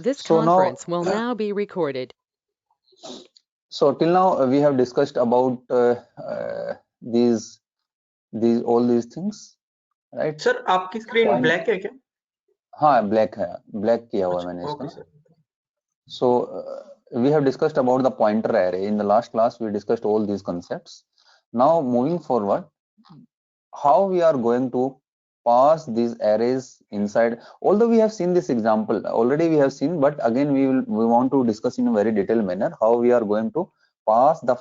This So now, conference will now be recorded. so till now we have discussed about these all these things, right? Sir आपकी screen black है क्या? हाँ, black है, black किया हुआ मैंने इसको. So we have discussed about the pointer array. In the last class we discussed all these concepts. Now moving forward, how we are going to pass these arrays inside. Although we have seen this example already, we have seen, but again we want to discuss in a very detailed manner how we are going to pass the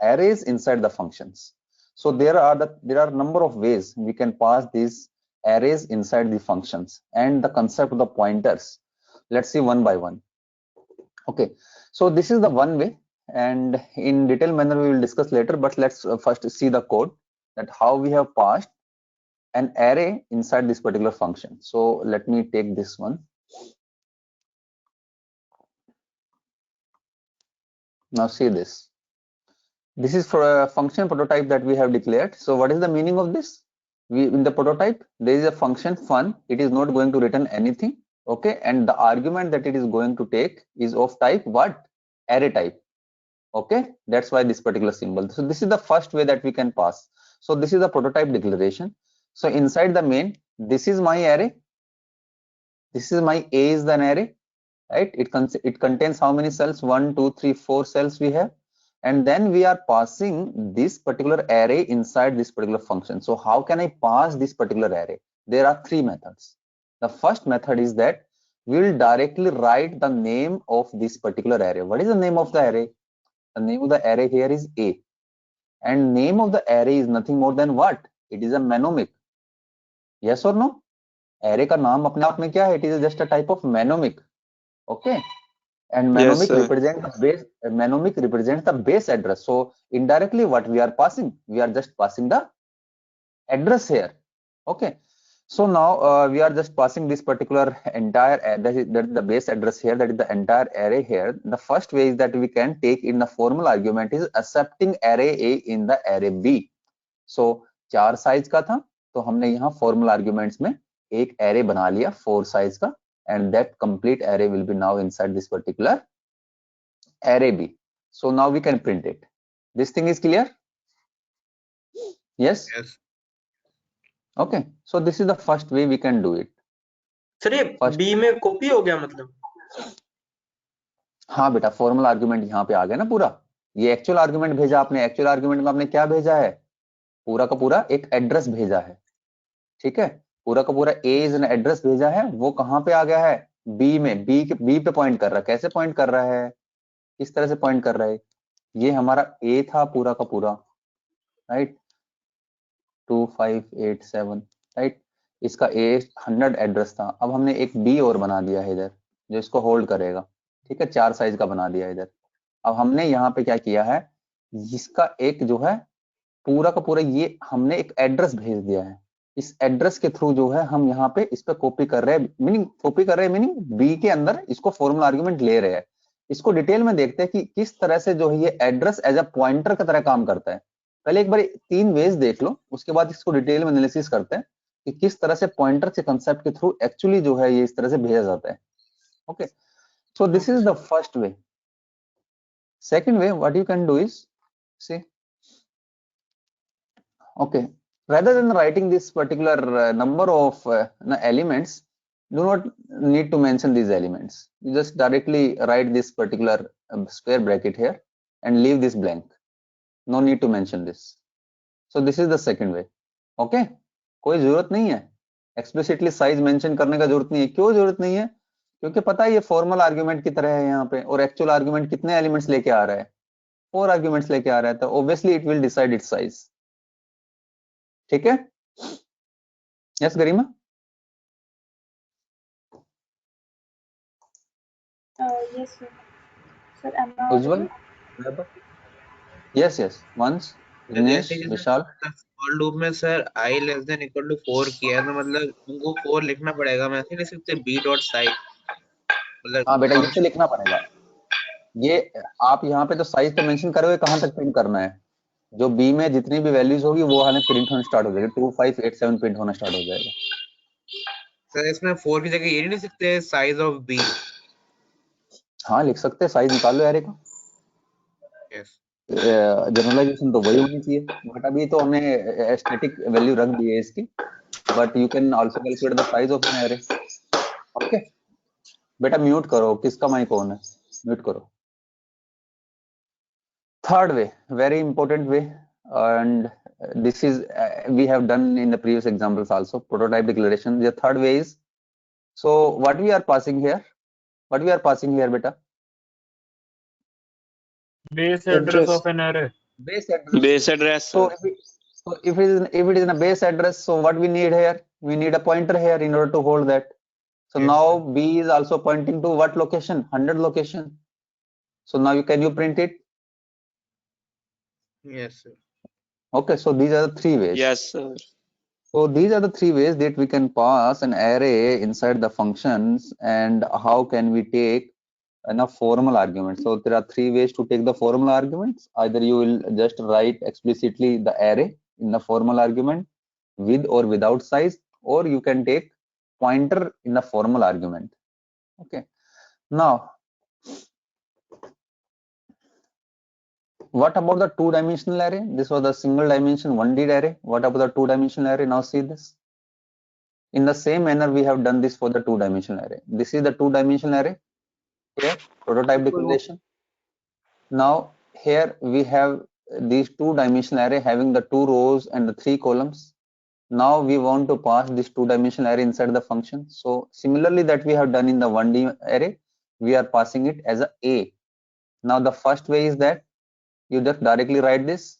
arrays inside the functions. So there are number of ways we can pass these arrays inside the functions, and the concept of the pointers. Let's see one by one. Okay, so this is the one way, and in detailed manner we will discuss later, but let's first see the code, that how we have passed an array inside this particular function. So let me take this one. Now see this. This is for a function prototype that we have declared. So what is the meaning of this? In the prototype, there is a function fun. It is not going to return anything. Okay, and the argument that it is going to take is of type what? Array type. Okay, that's why this particular symbol. So this is the first way that we can pass. So this is the prototype declaration. So inside the main, this is my array. This is my A is an array, right? It contains how many cells? 1, 2, 3, 4 cells we have. And then we are passing this particular array inside this particular function. So how can I pass this particular array? There are three methods. The first method is that we will directly write the name of this particular array. What is the name of the array? The name of the array here is A. And name of the array is nothing more than what? It is a mnemonic. Yes or no? Array का नाम अपने आप में क्या है? It is just a type of mnemonic. Okay. And mnemonic represents the base address. So indirectly what we are passing? We are just passing the address here. Okay. So now we are just passing this particular entire, that is the base address here, that is the entire array here. The first way is that we can take in the formal argument is accepting array A in the array B. So 4 size का था, तो हमने यहाँ formal arguments में एक array बना लिया 4 size का, and that complete array will be now inside this particular array B. So now we can print it. This thing is clear? Yes? Yes. Okay. So this is the first way we can do it. Sir ये B में copy हो गया मतलब? हाँ बेटा, formal argument यहाँ पे आ गया ना पूरा. ये एक्चुअल आर्गुमेंट भेजा आपने. एक्चुअल आर्गुमेंट में आपने क्या भेजा है? पूरा का पूरा एक एड्रेस भेजा है. ठीक है, पूरा का पूरा A इज एन एड्रेस भेजा है. वो कहाँ पे आ गया है? B में. B पे पॉइंट कर रहा है. कैसे पॉइंट कर रहा है? किस तरह से पॉइंट कर रहा है? ये हमारा A था पूरा का पूरा, राइट? 2587, राइट? इसका A 100 एड्रेस था. अब हमने एक B और बना दिया है इधर, जो इसको होल्ड करेगा. ठीक है, 4 साइज का बना दिया इधर. अब हमने यहाँ पे क्या किया है? इसका एक जो है पूरा का पूरा, ये हमने एक एड्रेस भेज दिया है. इस एड्रेस के थ्रू जो है हम यहाँ पे इस पे कॉपी कर रहे हैं. मीनिंग बी के अंदर इसको फॉर्मल आर्गुमेंट ले रहे हैं. इसको डिटेल में देखते हैं कि किस तरह से जो है ये एड्रेस एज अ पॉइंटर की तरह काम करता है. पहले एक बार 3 वेज देख लो, उसके बाद इसको डिटेल में एनालिसिस करते हैं कि किस तरह से पॉइंटर के कंसेप्ट के थ्रू एक्चुअली जो है ये इस तरह से भेजा जाता है. Okay, so this is the first way. Second way, what you can do is, see, okay, rather than writing this particular number of elements, do not need to mention these elements. You just directly write this particular square bracket here and leave this blank. No need to mention this. So this is the second way. Okay, कोई जरूरत नहीं है explicitly size mention करने का. जरूरत नहीं है. क्यों जरूरत नहीं है? क्योंकि पता है ये फॉर्मल आर्गुमेंट की तरह है यहाँ पे, और एक्चुअल आर्गुमेंट कितने एलिमेंट्स लेके आ रहा है? 4 आर्गुमेंट्स लेके आ रहा है, तो obviously it will decide its size. ठीक है? Yes Garima? Yes sir. Sir, am I Ujjwal? Yes, once. Dinesh, Vishal? For loop में sir i less than equal to 4 किया है, तो मतलब उनको 4 लिखना पड़ेगा. मैं ऐसे नहीं सकते b.size. मतलब हाँ बेटा, ये लिखना पड़ेगा. ये आप यहाँ पे तो साइज तो मेंशन करोगे, कहाँ तक प्रिंट करना है? जो बी में जितनी भी वैल्यूज होगी वो हमें प्रिंट होना स्टार्ट हो जाएगा. 2587 प्रिंट होना स्टार्ट हो जाएगा. सर इसमें 4 की जगह ये नहीं लिख सकते साइज ऑफ b? हाँ लिख सकते हैं, साइज निकालो एरे का, यस जनरलाइजेशन तो वही होनी चाहिए, बट अभी तो हमने एस्थेटिक वैल्यू रख दी है इसकी, but you can also calculate the size of an array. Okay बेटा म्यूट करो, किसका माइक ऑन है, म्यूट करो। Third way, very important way, and this is we have done in the previous examples also, prototype declaration. The third way is, so what we are passing here, beta? Base address of an array. Base address. Base address. So if it is in a base address, so what we need here, we need a pointer here in order to hold that. So Yes, now sir. B is also pointing to what location? 100 location. So now can you print it? Yes, sir. Okay, so these are the three ways. Yes, sir. So these are the three ways that we can pass an array inside the functions, and how can we take enough formal arguments. So there are three ways to take the formal arguments. Either you will just write explicitly the array in the formal argument with or without size, or you can take pointer in the formal argument. Okay. Now, what about the two-dimensional array? This was the single dimension 1D array. What about the two-dimensional array? Now see this. In the same manner, we have done this for the two-dimensional array. This is the two-dimensional array. Here, prototype declaration. Now, here we have these two-dimensional array having the 2 rows and the 3 columns. Now we want to pass this two-dimensional array inside the function. So similarly that we have done in the 1D array, we are passing it as a. Now the first way is that you just directly write this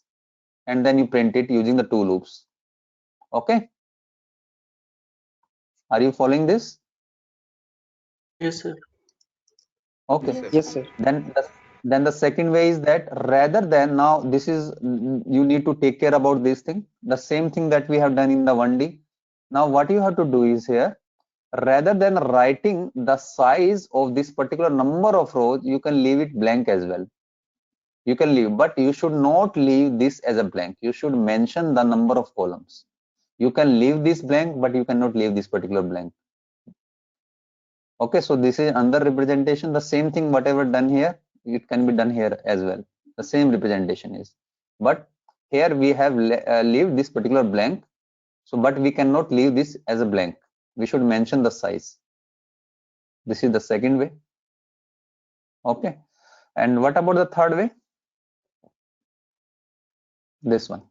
and then you print it using the 2 loops. Okay. Are you following this? Yes, sir. Okay. Yes, sir. Then the second way is that rather than, now this is, you need to take care about this thing, the same thing that we have done in the 1D. Now what you have to do is here, rather than writing the size of this particular number of rows, you can leave it blank as well. You can leave, but you should not leave this as a blank. You should mention the number of columns. You can leave this blank, but you cannot leave this particular blank. Okay, so this is another representation. The same thing, whatever done here, it can be done here as well. The same representation is, but here we have leave this particular blank. So, but we cannot leave this as a blank. We should mention the size. This is the second way. Okay, and what about the third way? This one.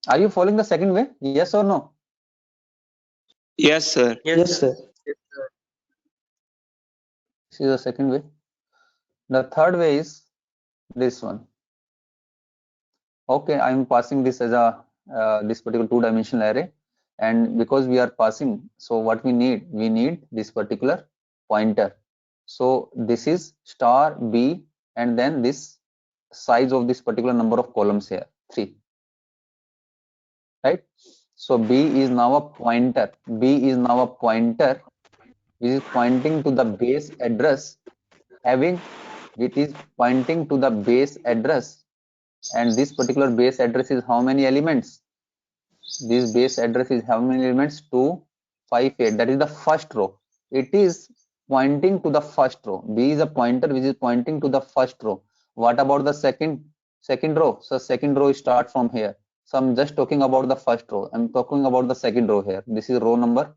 Are you following the second way? Yes or no? Yes, sir. Yes, sir. This is the second way. The third way is this one. Okay, I'm passing this as a this particular two-dimensional array, and because we are passing, so what we need this particular pointer. So this is star B, and then this size of this particular number of columns here, 3. Right? So B is now a pointer. B is now a pointer which is pointing to the base address, which is pointing to the base address, and this particular base address is how many elements? This base address is how many elements? 2, 5, 8. That is the first row. It is pointing to the first row. B is a pointer which is pointing to the first row. What about the second row? So second row start from here. So I'm just talking about the first row. I'm talking about the second row here. This is row number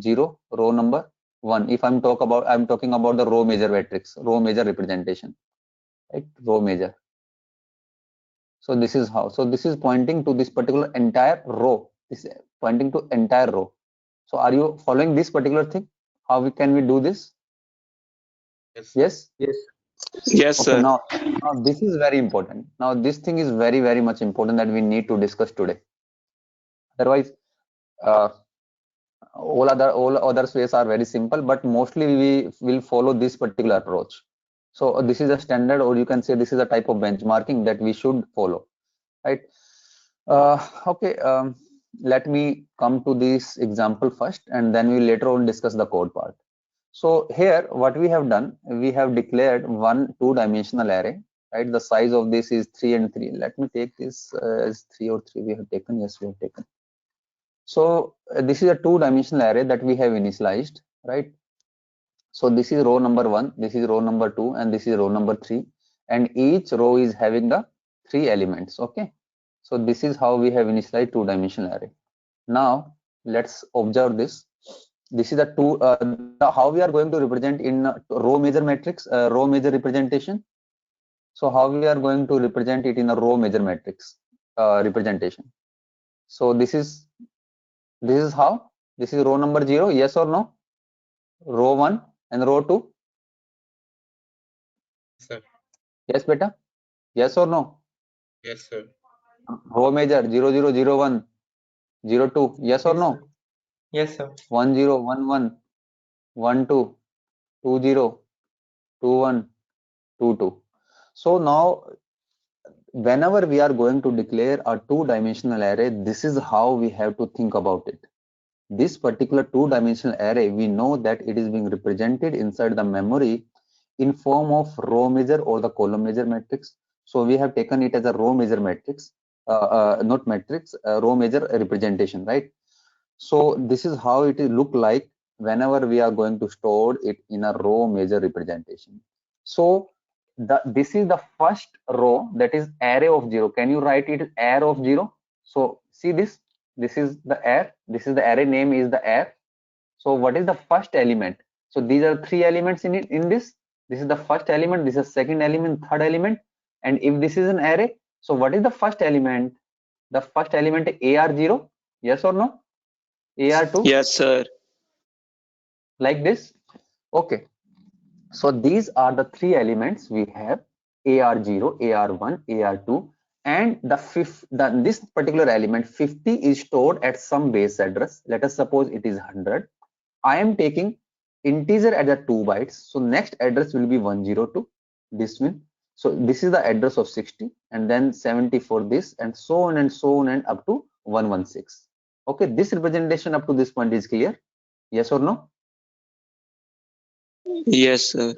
0, row number 1. If I'm talking about the row major matrix, row major representation, right? Row major. So this is how. So this is pointing to this particular entire row. This is pointing to entire row. So are you following this particular thing? How can we do this? Yes. Yes, Okay, sir. now this is very important. Now this thing is very, very much important that we need to discuss today. Otherwise, all other ways are very simple, but mostly we will follow this particular approach. So this is a standard, or you can say this is a type of benchmarking that we should follow, right? Okay, let me come to this example first, and then we later on discuss the code part. So here what we have done, we have declared one two-dimensional array, right? The size of this is 3 and 3. Let me take this as 3 or 3 we have taken. Yes, we have taken. So this is a two-dimensional array that we have initialized, right? So this is row number 1, this is row number 2, and this is row number 3, and each row is having the 3 elements. Okay, so this is how we have initialized 2-dimensional array. Now let's observe this. This is the how we are going to represent in row major matrix, row major representation. So how we are going to represent it in a row major matrix representation. So this is how. This is row number 0. Yes or no? Row 1 and row 2. Sir. Yes, beta. Yes or no? Yes, sir. Row major 0 0 0 1 0 2. Yes or no? Yes, sir. 1 0 1 1 1 2 2 0 2 1 2 2. So now whenever we are going to declare a 2-dimensional array, this is how we have to think about it. This particular 2-dimensional array, we know that it is being represented inside the memory in form of row major or the column major matrix. So we have taken it as a row major matrix, not matrix, row major representation, right? So this is how it will look like whenever we are going to store it in a row major representation. So this is the first row, that is array of 0. Can you write it array of 0? So see this is the array, this is the array name is the array. So what is the first element? So these are 3 elements in it, in this is the first element, this is second element, third element. And if this is an array, so what is the first element? The first element AR0, yes or no? AR2? Yes, sir. Like this. Okay, so these are the 3 elements we have: AR0, AR1, AR2, and this particular element 50 is stored at some base address. Let us suppose it is 100. I am taking integer at the 2 bytes, so next address will be 102, this one. So this is the address of 60, and then 70 for this, and so on and so on, and up to 116. Okay, this representation up to this point is clear? Yes or no? Yes, sir.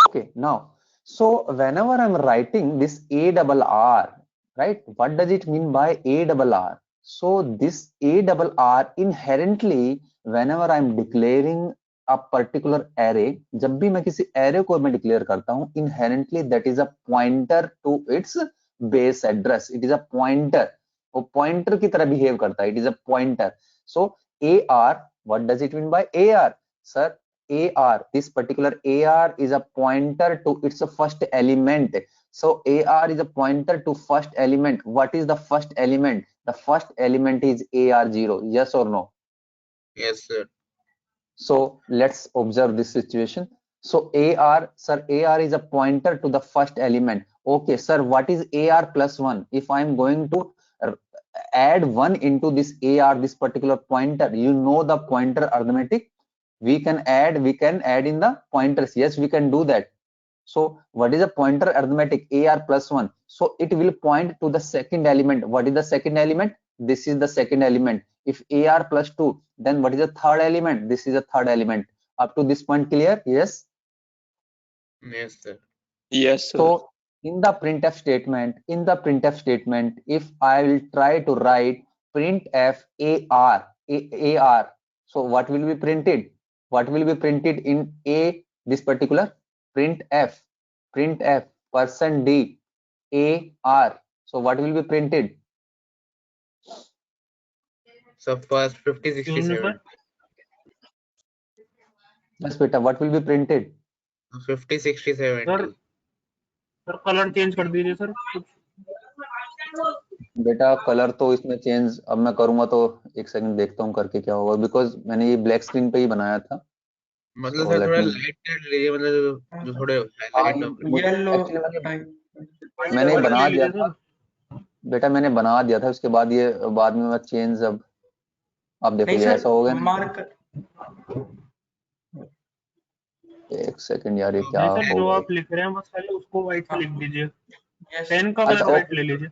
Okay, now, so whenever I'm writing this ARR, right, what does it mean by ARR? So this ARR inherently, whenever I'm declaring a particular array, जब भी मैं किसी array को मैं declare करता हूँ, inherently that is a pointer to its base address. It is a pointer. वो pointer की तरह behave करता है. It is a pointer. So AR, what does it mean by AR? Sir, AR, this particular AR is a pointer to its first element. So AR is a pointer to first element. What is the first element? The first element is AR0. Yes or no? Yes, sir. So let's observe this situation. So AR, sir, AR is a pointer to the first element. Okay, sir, what is AR plus 1? If I'm going to add 1 into this AR, this particular pointer, you know the pointer arithmetic. We can add in the pointers. Yes, we can do that. So what is a pointer arithmetic? AR plus 1. So it will point to the second element. What is the second element? This is the second element. If AR plus 2, then what is the third element? This is the third element. Up to this point clear? Yes. Yes, sir. Yes, sir. So in the printf statement, if I will try to write printf AR, so what will be printed? What will be printed in this particular printf %d AR. So what will be printed? So first 50, 60, 70. Yes, beta, what will be printed? 50, 60, 70. Sir colour change कर दीजिए sir कुछ बेटा colour तो इसमें change अब मैं करूंगा तो एक सेकंड देखता हूँ करके क्या होगा, बिकॉज मैंने ये ब्लैक स्क्रीन पे ही बनाया था. मतलब So सर let थोड़ा me- लाइट कर लीजिए, मतलब जो थोड़े हाईलाइट हो. Actually मैंने बना दिया था बेटा, मैंने बना दिया था, उसके बाद ये बाद में मैं चेंज, अब आप देखो ये ऐसा हो गया ना. एक सेकंड यार, ये क्या नहीं सर जो होगा? आप लिख रहे हैं बस खाली उसको व्हाइट से लिख दीजिए. पेन का अच्छा, कलर व्हाइट ले लीजिए.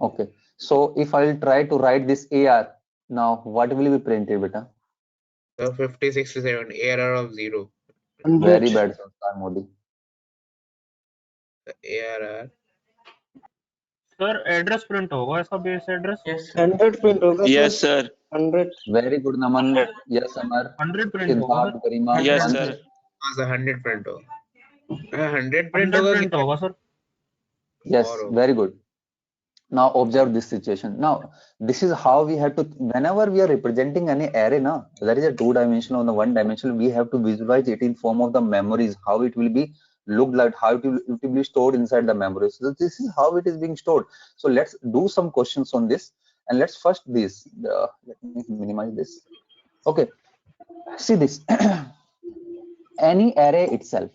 Okay. So if I will try to write this AR, now what will be printed, beta? So 50, 60, 70. ARR of 0. Very bad, Sanskar Modi. The ARR. Sir address print होगा ऐसा base address. 100 print होगा Yes, sir. 100. Very good, Naman. Yes, Amar. 100 print होगा Siddharth, Garima. Yes, Once. sir. हाँ sir 100 print होगा 100 print 100 होगा print होगा sir. Yes, और होगा. very good. Now observe this situation. Now this is how we have to, whenever we are representing any array, now that is a two-dimensional on the one dimensional, we have to visualize it in form of the memories, how it will be looked like, how it will be stored inside the memory. So this is how it is being stored. So let's do some questions on this, and let's first this. Let me minimize this. Okay, see this. Any array itself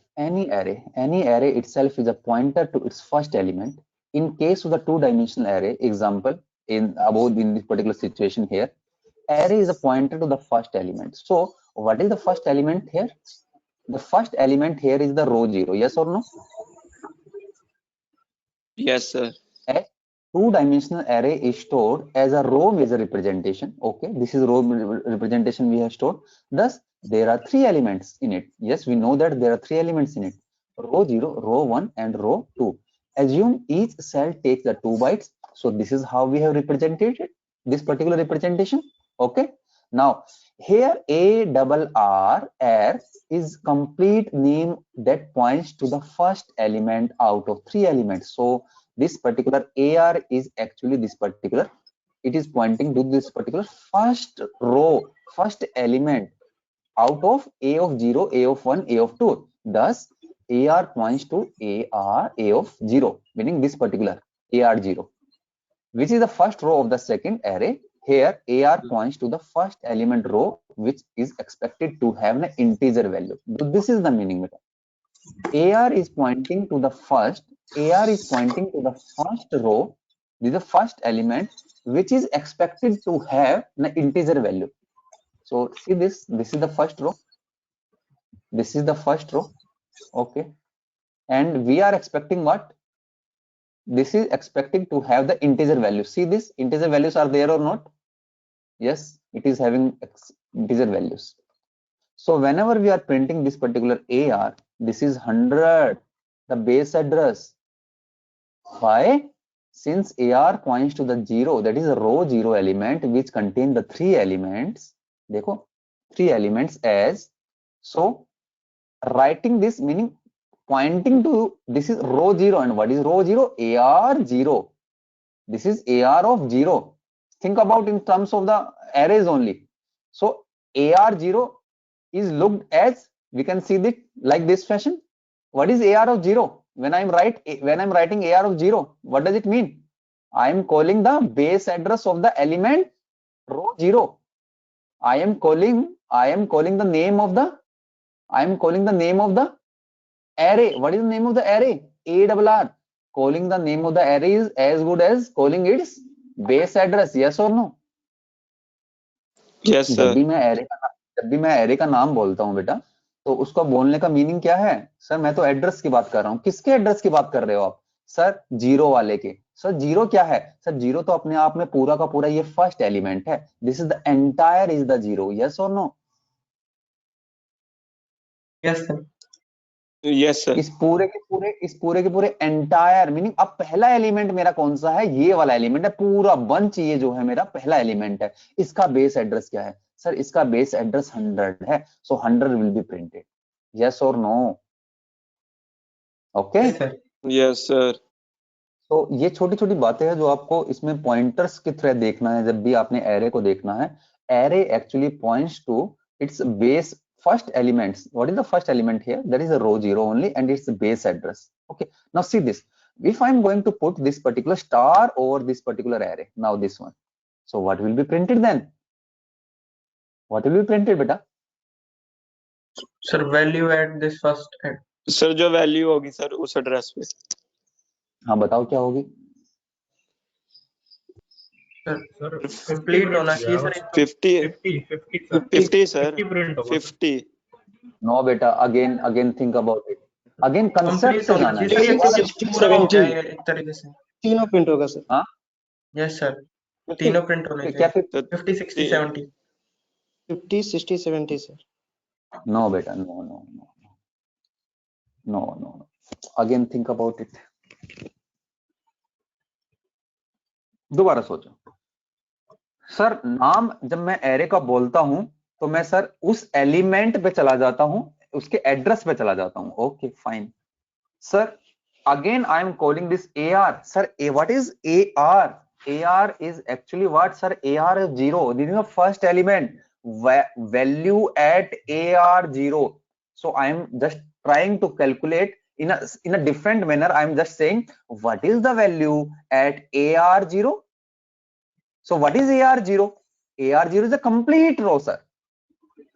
is a pointer to its first element. In case of the two-dimensional array, example in this particular situation here, array is a pointer to the first element. So what is the first element here? The first element here is the row 0. Yes or no? Yes, sir. A two-dimensional array is stored as a row major representation. Okay, this is row representation we have stored. Thus, there are three elements in it. Yes, we know that there are three elements in it: row 0, row 1, and row 2. Assume each cell takes the 2 bytes. So this is how we have represented it, this particular representation. Okay. Now here ARR is complete name that points to the first element out of three elements. So this particular AR is actually this particular, it is pointing to this particular first row, first element out of A of 0, A of 1, A of 2. Thus AR points to A of 0, meaning this particular AR0, which is the first row of the second array. Here AR points to the first element row, which is expected to have an integer value. This is the meaning. AR is pointing to the first row. This is the first element which is expected to have an integer value. So see this is the first row. This is the first row. Okay, and we are expecting what? This is expecting to have the integer value. See this integer values are there or not? Yes, it is having integer values. So whenever we are printing this particular AR, this is 100, the base address. Why? Since AR points to the 0, that is a row 0 element which contain the three elements. Dekho, three elements as. So writing this meaning pointing to this is row 0, and what is row 0? AR0. This is AR of 0. Think about in terms of the arrays only. So AR0 is looked as, we can see it like this fashion. What is AR of 0? When I'm writing AR of 0, what does it mean? I am calling the base address of the element row 0. I am calling the name of the array. What is the name of the array? ARR. Calling the name of the array is as good as calling its base address. Yes or no? Yes, जब sir. भी मैं array का नाम बोलता हूँ बेटा, तो उसका बोलने का मीनिंग क्या है? सर मैं तो एड्रेस की बात कर रहा हूँ. किसके एड्रेस की बात कर रहे हो आप? सर 0 वाले के. सर 0 क्या है? सर 0 तो अपने आप में पूरा का पूरा ये फर्स्ट एलिमेंट है. This is the entire is the 0. Yes और no? Yes, sir. Yes, sir. इस पूरे के पूरे एंटायर मीनिंग अब पहला एलिमेंट मेरा कौन सा है? ये वाला एलिमेंट है. पूरा बंच ये जो है मेरा पहला एलिमेंट है. इसका बेस एड्रेस क्या है? सर इसका बेस एड्रेस 100 है. So 100 will be printed. Yes और no? Okay. Yes, sir. Yes, sir. तो ये छोटी छोटी बातें हैं जो आपको इसमें पॉइंटर्स की तरह देखना है जब भी आपने एरे को देखना है. Array actually points to its base first elements. What is the first element here? That is a row 0 only, and it's the base address. Okay, now see this. If I'm going to put this particular star over this particular array, now this one, so what will be printed then? What will be printed, beta? Sir, value at this first end. Sir जो value होगी sir उस address पे. हाँ बताओ क्या होगी? Sir, complete होना चाहिए sir. 50 sir. 50. No beta, again think about it. Again concept से जाना है. पूरा हो जाएगा एक तरीके से. तीनों प्रिंट होगा सर. हाँ? Yes, sir. तीनों प्रिंट होने क्या चाहिए. 50, 60, 70. 50, 60, 70 sir. No beta, no. Again think about it. दोबारा सोचो. सर नाम जब मैं एरे का बोलता हूं तो मैं सर उस एलिमेंट पे चला जाता हूं, उसके एड्रेस पे चला जाता हूं. Okay fine sir. Again I am calling this AR. Sir, what is AR? AR is actually what, sir? AR is 0. This is the first element. Value at AR 0. So I am just trying to calculate in a different manner. I am just saying what is the value at AR 0? So what is AR 0? AR 0 is a complete row, sir.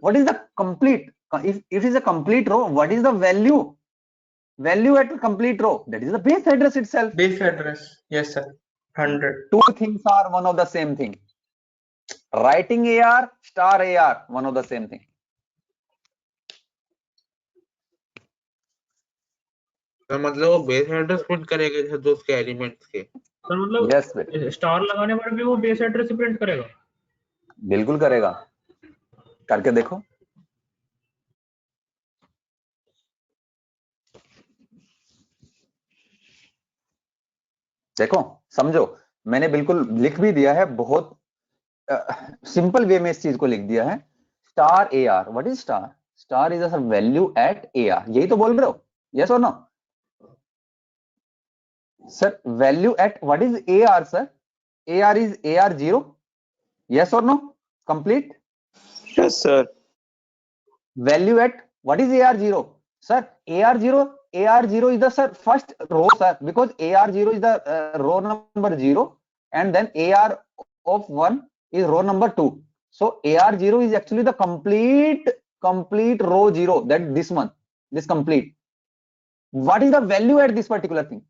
What is the complete? If it is a complete row, what is the value? Value at a complete row, that is the base address itself. Base address, yes sir, 100. Two things are one of the same thing. Writing AR, star AR, one of the same thing. तो मतलब वो base address print करेगा जैसे तो उसके elements के. Sir मतलब Yes, बेटा. स्टार लगाने पर भी वो बेस एड्रेस ही प्रिंट करेगा? बिल्कुल करेगा. करके देखो. देखो समझो, मैंने बिल्कुल लिख भी दिया है, बहुत सिंपल वे में इस चीज को लिख दिया है. Star AR, what is star? Star is a value at AR. यही तो बोल रहे हो? यस और no? Sir value at what is AR sir? AR is AR 0? Yes or no? Complete? Yes, sir. Value at what is AR 0? Sir, AR 0 is the sir first row, sir, because AR 0 is the row number 0 and then AR of 1 is row number 2. So AR 0 is actually the complete row 0, that this one, this complete. What is the value at this particular thing?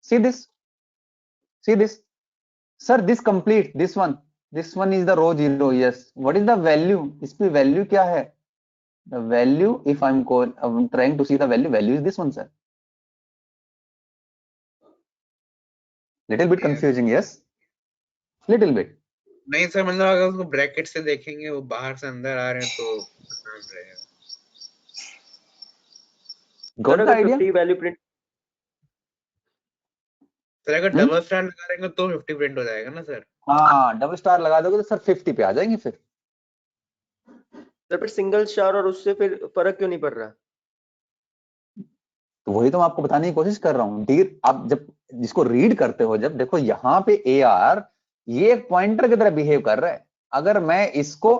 See this? See this? Sir, this complete, this one is the row 0. Yes. What is the value? इसकी value क्या है? The value, if I'm trying to see the value is this one, sir. Little bit confusing, yes? Little bit. नहीं sir, मतलब अगर उसको bracket से देखेंगे वो बाहर से अंदर आ रहे हैं तो आसान रहेगा. Got the idea? 50 value print sir अगर डबल स्टार लगा देंगे तो 50 प्रिंट हो जाएगा ना सर? हाँ, डबल स्टार लगा दोगे तो सर 50 पे आ जाएंगे फिर. सर पर सिंगल स्टार और उससे फिर फर्क क्यों नहीं पड़ रहा? तो वही तो मैं आपको बताने की कोशिश कर रहा हूँ. डीर आप जब जिसको रीड करते हो, जब देखो यहाँ पे AR ये एक पॉइंटर की तरह बिहेव कर रहा है. अगर मैं इसको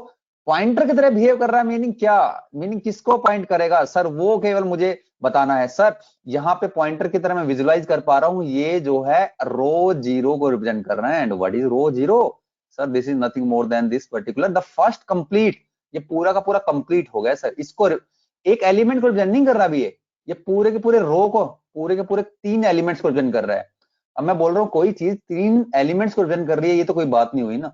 पॉइंटर की तरह बिहेव कर रहा है, मीनिंग क्या? मीनिंग किसको पॉइंट करेगा सर? वो केवल मुझे बताना है. सर यहाँ पे पॉइंटर की तरह मैं विजुलाइज कर पा रहा हूँ, ये जो है रो 0 को रिप्रेजेंट कर रहा है. And what is row 0? Sir this is nothing more than this particular the first complete. ये पूरा का पूरा कंप्लीट हो गया सर. इसको एक एलिमेंट को रिप्रेजेंट नहीं कर रहा अभी, ये पूरे के पूरे रो को, पूरे के पूरे 3 एलिमेंट्स को रिप्रेजेंट कर रहा है. अब मैं बोल रहा हूँ कोई चीज 3 एलिमेंट्स को रिप्रेजेंट कर रही है, ये तो कोई बात नहीं हुई ना.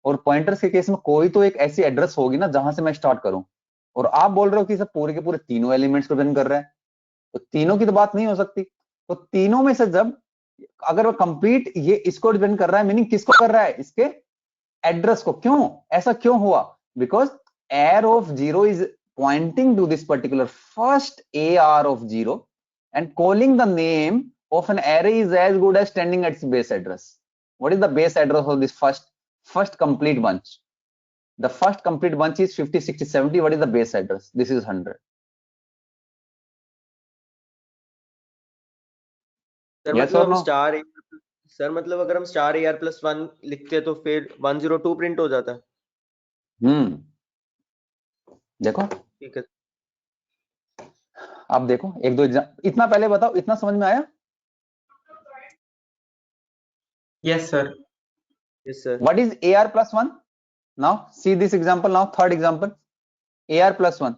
और पॉइंटर्स के केस में कोई तो एक ऐसी एड्रेस होगी ना जहां से मैं स्टार्ट करूं. और आप बोल रहे हो कि सर पूरे के पूरे तीनों एलिमेंट्स को रिप्रेजेंट कर रहा है, तो तीनों की तो बात नहीं हो सकती. तो तीनों में से जब अगर वो कंप्लीट ये इसको रिप्रेजेंट कर रहा है, मीनिंग किसको कर रहा है? इसके एड्रेस को. क्यों ऐसा क्यों हुआ? Because AR of 0 is pointing to this particular first AR of 0 and calling the name of an array is as good as standing at its base address. What is the base address of this first complete bunch? The first complete bunch is 50, 60, 70. What is the base address? This is 100. Sir Yes मतलब or no? Star sir मतलब अगर हम star AR + 1 लिखते हैं तो फिर 102 print हो जाता है. देखो ठीक है. आप देखो एक दो इतना पहले बताओ, इतना समझ में आया? Yes sir. Yes sir. What is AR + 1? Now see this example. Now third example, AR + 1.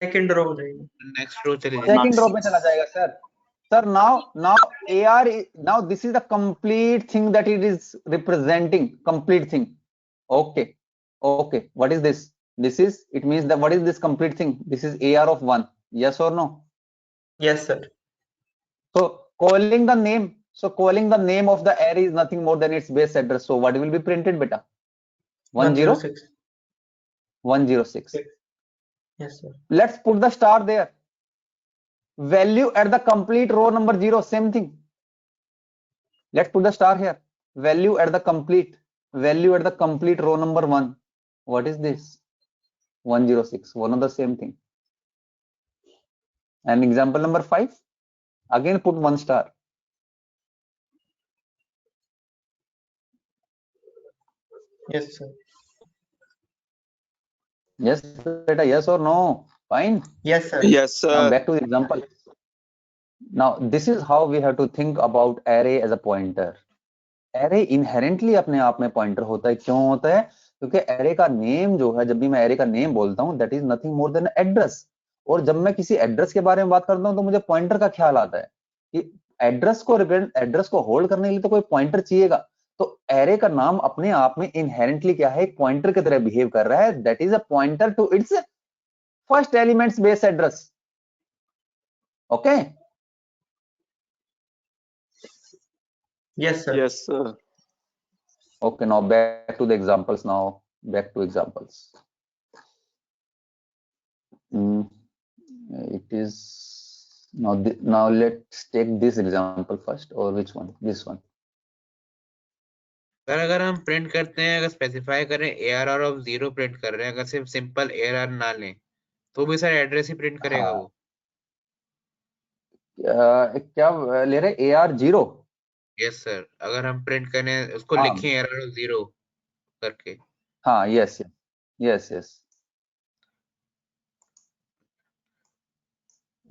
Second row हो जाएगी. नेक्स्ट रो चले जाएगा. सेकंड रो में चला जाएगा sir. Sir, now AR now this is the complete thing that it is representing. Complete thing. Okay. What is this? This is, it means that what is this complete thing? This is AR of 1. Yes or no? Yes sir. So calling the name. So calling the name of the array is nothing more than its base address. So what will be printed, beta? 106. 106. Yes sir. Let's put the star there. Value at the complete row number 0, same thing. Let's put the star here. value at the complete row number 1. What is this? 106. One of the same thing. And example number 5, again put 1 star. Yes, sir. Yes, beta, yes or no? Fine. Yes, sir. Yes, Now sir. back to the example. Now this is how we have to think about array as a pointer. Array inherently अपने आप में pointer होता है. क्यों होता है? क्योंकि array का name जो है, जब भी मैं array का name बोलता हूँ, that is nothing more than address. और जब मैं किसी एड्रेस के बारे में बात करता हूं तो मुझे पॉइंटर का ख्याल आता है कि एड्रेस को होल्ड करने के लिए तो कोई पॉइंटर चाहिएगा. तो एरे का नाम अपने आप में इनहेरेंटली क्या है? एक पॉइंटर की तरह बिहेव कर रहा है. That is a pointer to its first elements base address. Okay. Yes, sir. Yes, sir. Okay, now back to the examples. It is now let's take this example first, or which one? This one. Sir अगर हम print करते हैं, अगर specify करें ARR of 0 print कर रहे हैं, अगर सिर्फ सिंपल ARR ना लें तो भी सर एड्रेस ही प्रिंट करेगा हाँ. वो. क्या ले रहे? AR0. यस सर, अगर हम प्रिंट करें उसको हाँ. लिखें ARR ऑफ 0 करके. हाँ. यस.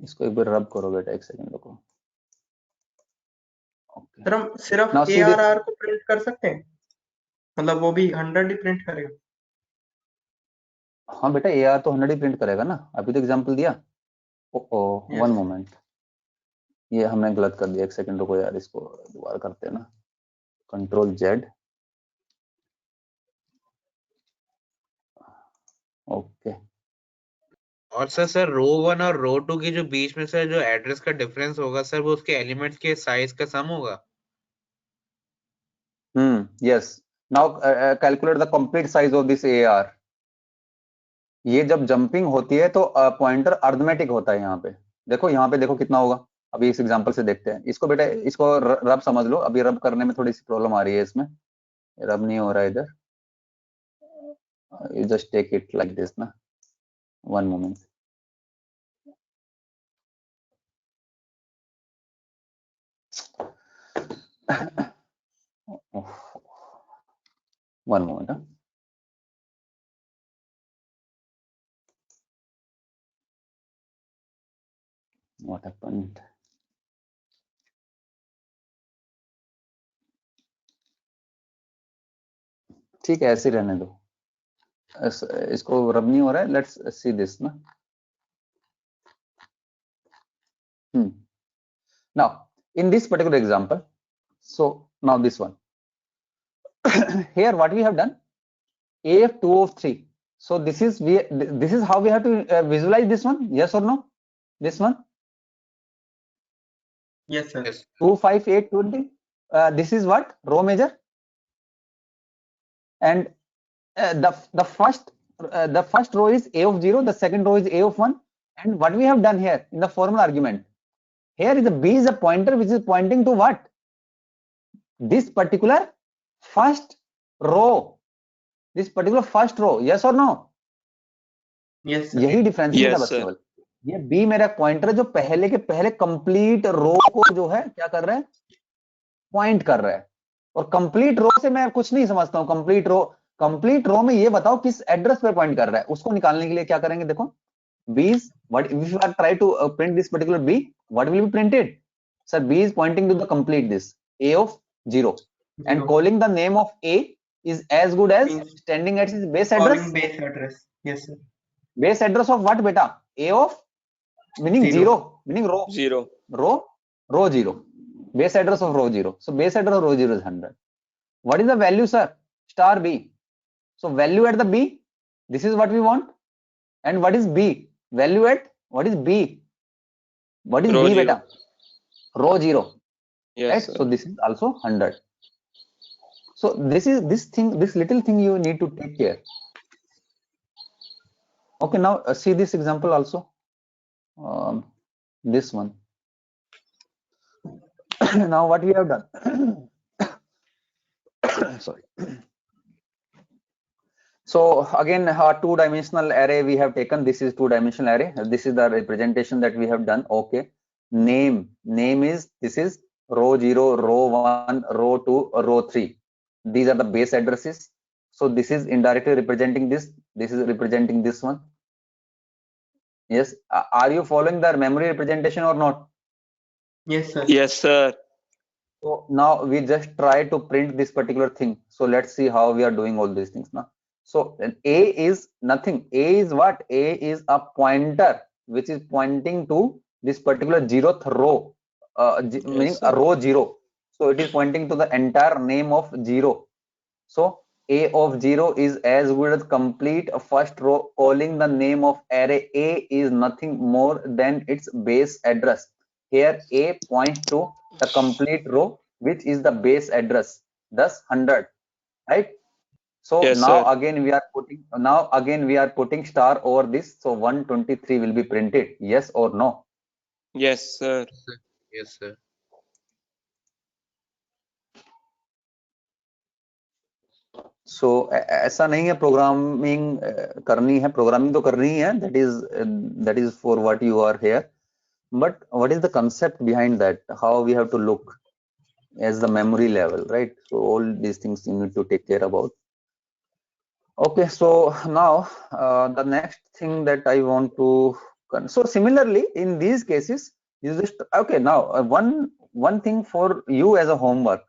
इसको एक बार रब करो बेटा, एक सेकंड रुको. ओके. सर हम सिर्फ Now see this. ARR को प्रिंट कर सकते हैं, मतलब वो भी 100 ही प्रिंट करेगा. हाँ बेटा, AR तो 100 ही प्रिंट करेगा ना. अभी तो एग्जांपल दिया. Yes. वन मोमेंट, ये हमने गलत कर दिया. एक सेकंड रुको यार, इसको दोबारा करते हैं ना. Ctrl Z. ओके. और सर रो 1 और रो 2 के जो बीच में सर जो एड्रेस का डिफरेंस होगा सर, वो उसके एलिमेंट्स के साइज का सम होगा. Yes. Now calculate the complete size of this AR. ये जब जंपिंग होती है तो पॉइंटर अर्थमेटिक होता है. यहाँ पे देखो कितना होगा. अभी इस एग्जांपल से देखते हैं इसको. बेटा इसको रब समझ लो. अभी रब करने में थोड़ी सी प्रॉब्लम आ रही है इसमें. रब नहीं हो रहा इधर. You just take it like this ना. One moment. One moment. What happened? ठीक है, ऐसे ही रहने दो. इसको रब नहीं हो रहा है. लेट्स सी दिस ना. Now in this particular example, so now this one. Here what we have done, AF2 of 3. So this is how we have to visualize this one. Yes or no? This one. Yes, sir. Yes. 2, 5, 8, 20. This is what? Row measure. And the first row is A of 0, the second row is A of 1. And what we have done here in the formal argument, here is a B is a pointer which is pointing to what? This particular first row. This particular first row. Yes or no? Yes, sir. यही difference है बस केवल. ये B मेरा pointer है जो पहले के पहले कंप्लीट रो को जो है क्या कर रहा है? पॉइंट कर रहा है. और कंप्लीट रो से मैं कुछ नहीं समझता हूं. कंप्लीट रो में ये बताओ किस एड्रेस पे पॉइंट कर रहा है. उसको निकालने के लिए क्या करेंगे? देखो, B is what if you are try to print this particular B, what will be printed? Sir, B is pointing to the complete this A of 0, and calling the name of A is as good as standing at his base address. Calling base address. Yes, sir. Base address of what beta? A of meaning 0, meaning row 0. Row 0. Base address of row 0. So base address of row 0 is 100. What is the value, sir? Star B. So value at the B, this is what we want. And what is B? Value at what is B? What is Row B 0. beta? Row 0. Yes, Right? sir. So this is also 100. So this little thing you need to take care. Okay, now see this example also. This one. Now what we have done? Sorry. So again, a two-dimensional array we have taken. This is two-dimensional array. This is the representation that we have done. Okay. Name is, this is row 0, row 1, row 2, row 3. These are the base addresses. So this is indirectly representing this. This is representing this one. Yes. Are you following the memory representation or not? Yes, sir. Yes, sir. So now we just try to print this particular thing. So let's see how we are doing all these things now. So A is nothing. A is what? A is a pointer which is pointing to this particular 0th row, meaning a row 0. So it is pointing to the entire name of 0. So A of 0 is as good as complete first row. Calling the name of array A is nothing more than its base address. Here A points to the complete row, which is the base address, thus 100, right? So Yes, now sir. again we are putting star over this. So 123 will be printed. Yes or no? Yes, sir. Yes, sir. So ऐसा नहीं है programming करनी है, programming तो करनी है, that is for what you are here, but what is the concept behind that, how we have to look as the memory level, right? So all these things you need to take care about. Okay, so now the next thing that I want to, so similarly in these cases you just, okay, now one thing for you as a homework,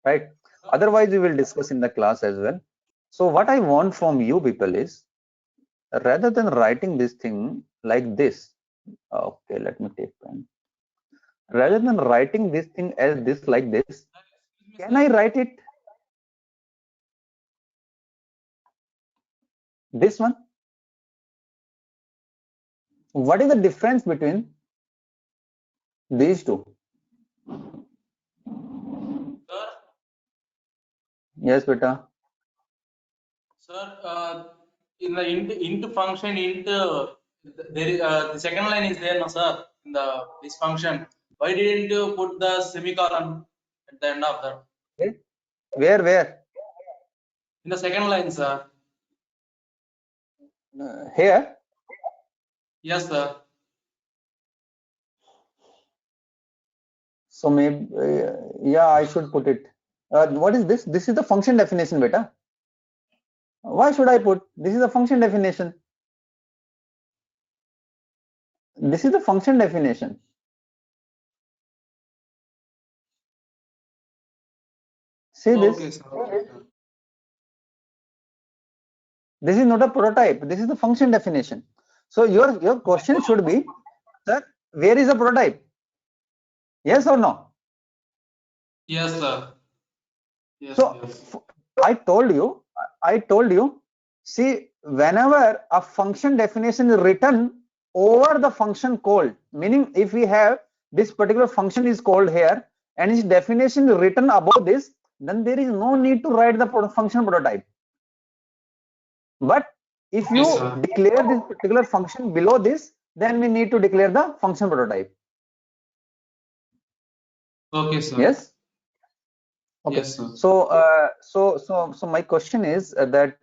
right? Otherwise we will discuss in the class as well. So what I want from you people is, rather than writing this thing like this, okay, let me take pen. Rather than writing this thing as this like this, can I write it this one? What is the difference between these two? Sir, Yes, beta. sir, in the int function, there is the second line is there, no, sir, in this function. Why didn't you put the semicolon at the end of that? Okay. Where? In the second line, sir. Here? Yes, sir. So maybe, yeah, I should put it. What is this? This is the function definition, beta. Why should I put? This is the function definition. This is the function definition. See Okay, this? sir. Okay, sir. This is not a prototype. This is the function definition. So your question should be, sir, where is the prototype? Yes or no? Yes, sir. Yes, So yes. I told you, see, whenever a function definition is written over the function called, meaning if we have this particular function is called here and its definition is written above this, then there is no need to write the function prototype. But if you Yes, sir. declare this particular function below this, then we need to declare the function prototype. Okay, sir. Yes. Okay. Yes, sir. So my question is that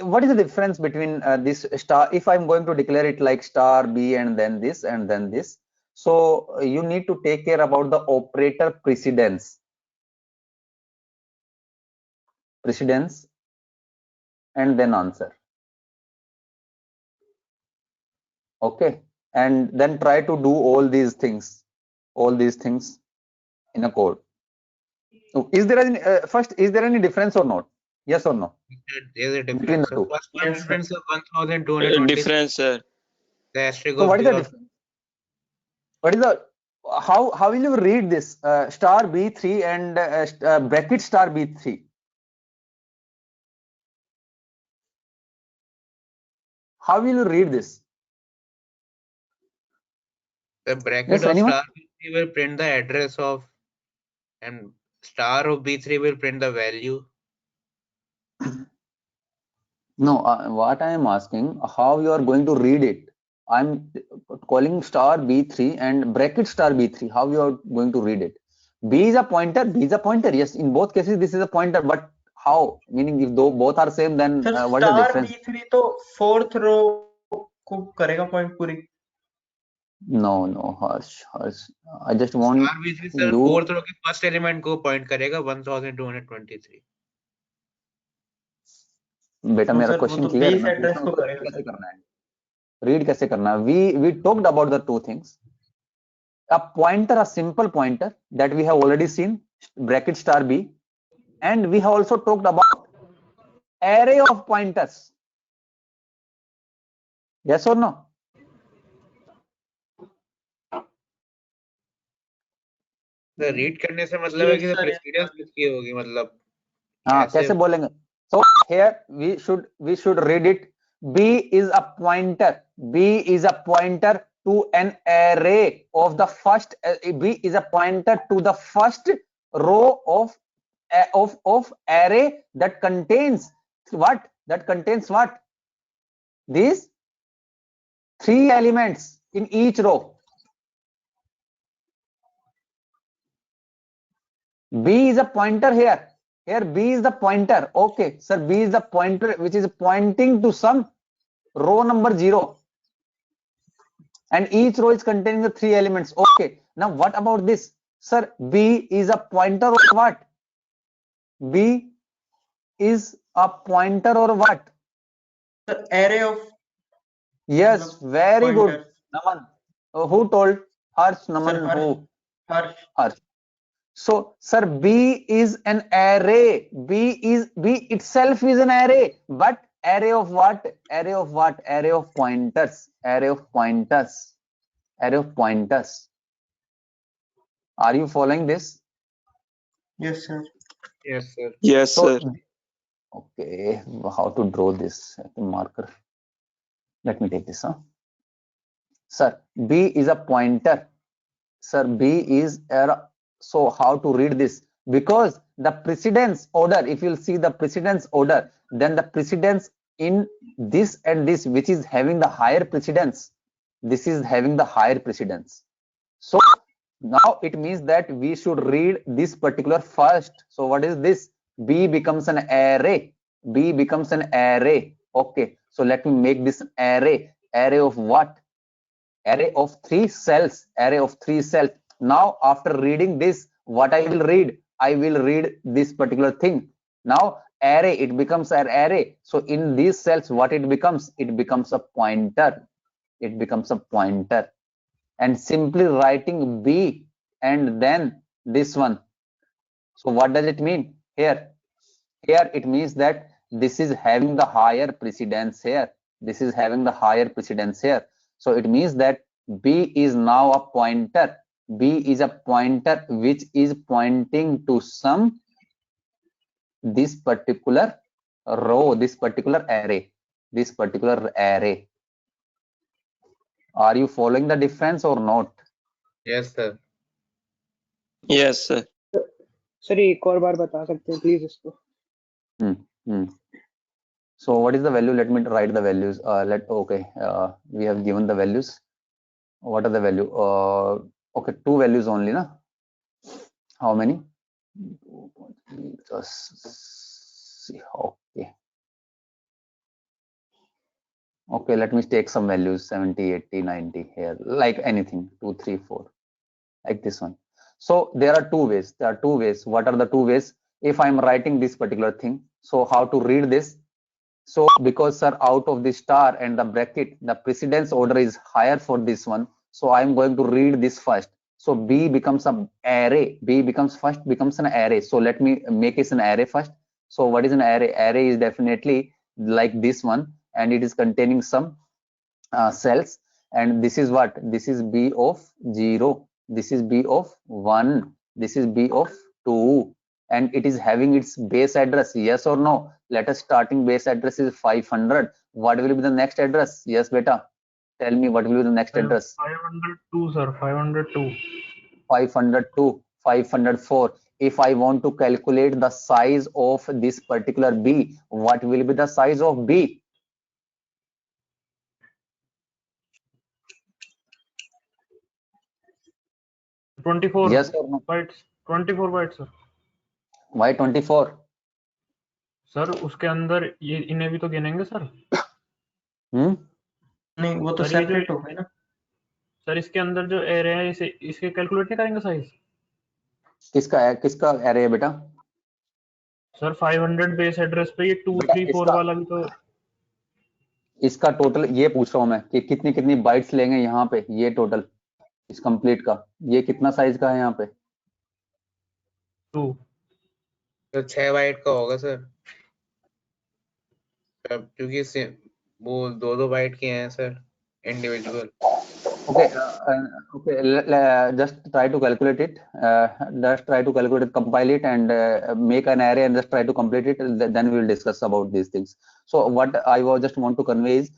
what is the difference between this star? If I'm going to declare it like star B and then this and then this, so you need to take care about the operator precedence and then answer. Okay, and then try to do all these things in a code. So is there any first, is there any difference or not? Yes or no? There's a Between difference. the So two. first one Yes, sir. difference of 1220. Difference, sir. The asterisk So of what is the 0. difference? What is the, how will you read this star B3 and bracket star B3? How will you read this? The bracket Yes, of anyone? star B3 will print the address of, and star of B3 will print the value. No, what I am asking, how you are going to read it? I'm calling star B3 and bracket star B3. How you are going to read it? B is a pointer. B is a pointer. Yes, in both cases this is a pointer. But how? Meaning if both are same, then sir what is the star difference? B3 तो fourth row को करेगा point पूरी. No, Harsh. I just want Star B3 sir you. Fourth row के first element को point करेगा 1223. बेटा तो मेरा सर वो क्वेश्चन तो क्लियर है. बेस मैं एड्रेस पूछ को रहा हूँ करेगा कैसे सर. करना है. Read कैसे करना है? We talked about the two things. A pointer, a simple pointer that we have already seen, bracket star B, and we have also talked about array of pointers. Yes or no? Sir read करने से मतलब है कि Yes, sir, precedence yes, किसकी होगी मतलब हाँ कैसे कैसे बोलेंगे? So here we should read it. B is a pointer. B is a pointer to an array of the first. B is a pointer to the first row of array that contains what? That contains what? These three elements in each row. B is a pointer here. Here B is the pointer. Okay, sir, B is the pointer which is pointing to some row number 0. And each row is containing the three elements. Okay, now what about this? Sir, B is a pointer or what? B is a pointer or what? the array of Yes, very good. pointers. Naman. Who told? Harsh, Naman, Sir, Harsh. who? Harsh. Harsh. So, sir, B is an array. B itself is an array. But array of what? Array of what? Array of pointers. Array of pointers. Array of pointers. Are you following this? Yes, sir. Yes sir Yes, So, sir. okay, how to draw this marker? Let me take this. Sir, B is a pointer. Sir, B is a. So, how to read this? Because the precedence order, if you'll see the precedence order, then the precedence in this and this, which is having the higher precedence, this is having the higher precedence. So, now it means that we should read this particular first. So, what is this? B becomes an array. B becomes an array. Okay, so let me make this array. Array of what? Array of 3 cells. Array of 3 cells. Now, after reading this, what I will read? I will read this particular thing. Now, array, it becomes an array. So, in these cells, what it becomes? It becomes a pointer. It becomes a pointer. And simply writing B and then this one. So what does it mean here? Here it means that this is having the higher precedence here. This is having the higher precedence here. So it means that B is now a pointer. B is a pointer which is pointing to some this particular row, this particular array, this particular array. Are you following the difference or not? Yes sir Yes, sir. Sir एक और बार बता सकते हैं please इसको. So what is the value? Let me write the values. We have given the values. What are the value? Okay, 2 values only, na? How many? Just see. Okay, let me take some values, 70, 80, 90 here, like anything, 2, 3, 4, like this one. So there are 2 ways. There are 2 ways. What are the 2 ways? If I'm writing this particular thing, so how to read this? So because sir, out of the star and the bracket, the precedence order is higher for this one. So I'm going to read this first. So B becomes an array. B becomes an array. So let me make it an array first. So what is an array? Array is definitely like this one, and it is containing some cells. And this is what? This is B of 0. This is B of 1. This is B of 2. And it is having its base address. Yes or no? Let us starting base address is 500. What will be the next address? Yes, beta. Tell me what will be the next address? 502, sir. 502. 502, 504. If I want to calculate the size of this particular B, what will be the size of B? $24 Yes or no? bytes. 24 byte sir. Why 24? सर उसके अंदर ये इन्हें भी तो गिनेंगे sir. नहीं वो तो सर ये जो सेपरेट हो गए ना। सर इसके अंदर जो एरे है इसे इसके कैलकुलेट नहीं करेंगे साइज? किसका एरे है बेटा? सर 500 बेस एड्रेस पे ये 2, बेटा 3, 4 इसका वाला भी तो। इसका टोटल ये पूछ रहा हूँ मैं कि कितनी कितनी बाइट्स लेंगे यहाँ पे, ये टोटल इस कंप्लीट का ये कितना साइज का है यहाँ पे? 2। तो 6 बाइट का होगा सर, क्योंकि वो 2-2 बाइट के हैं sir individual. Okay, just try to calculate it. Just try to calculate it, compile it, and make an array and just try to complete it. Then we will discuss about these things. So what I just want to convey is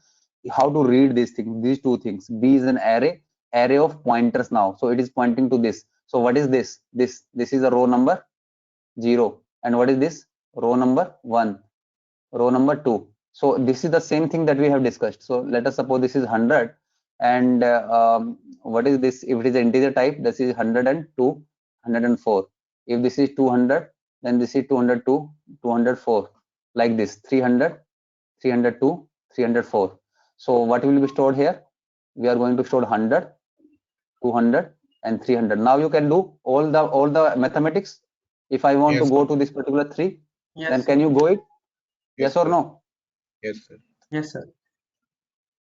how to read these things, these two things. B is an array of pointers now. So it is pointing to this. So what is this? This is a row number 0, and what is this? Row number 1, row number 2. So this is the same thing that we have discussed. So let us suppose this is 100. And what is this? If it is integer type, this is 102, 104. If this is 200, then this is 202, 204, like this, 300, 302, 304. So what will be stored here? We are going to store 100, 200, and 300. Now you can do all the mathematics. If I want to go to this particular 3, then can you go it? Yes or no? Yes sir. Yes sir.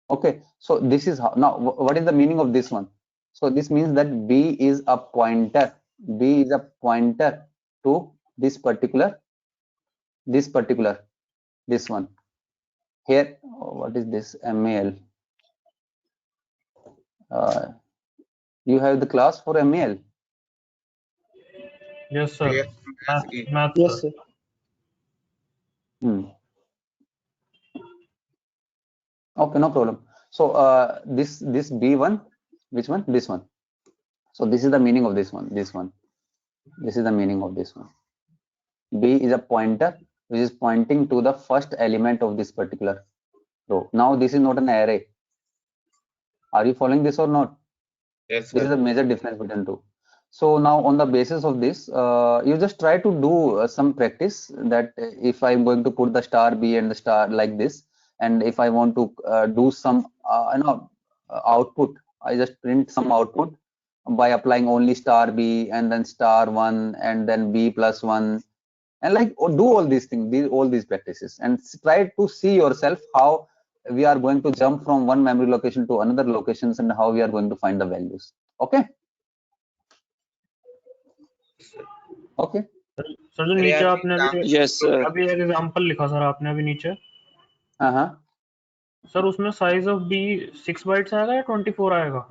Okay, so this is how. Now what is the meaning of this one? So this means that B is a pointer. B is a pointer to this particular, this one here. What is this? MAL. You have the class for MAL? Yes sir। Yes, Math Yes sir। sir. Okay, no problem. So this B1, which one? This one. So this is the meaning of this one. This is the meaning of this one. B is a pointer which is pointing to the first element of this particular row. Now this is not an array. Are you following this or not? Yes This is sir. a major difference between two. So now on the basis of this, you just try to do some practice, that if I'm going to put the star B and the star like this, and if I want to do some output, I just print some output by applying only star B and then star 1 and then B plus 1, and like do all these things, all these practices, and try to see yourself how we are going to jump from one memory location to another locations and how we are going to find the values. Okay. Okay. Sir जो नीचे आपने अभी Yes sir. अभी एक example लिखा sir आपने अभी नीचे, हाँ सर उसमें साइज ऑफ बी 6 बाइट्स आएगा या 24 आएगा?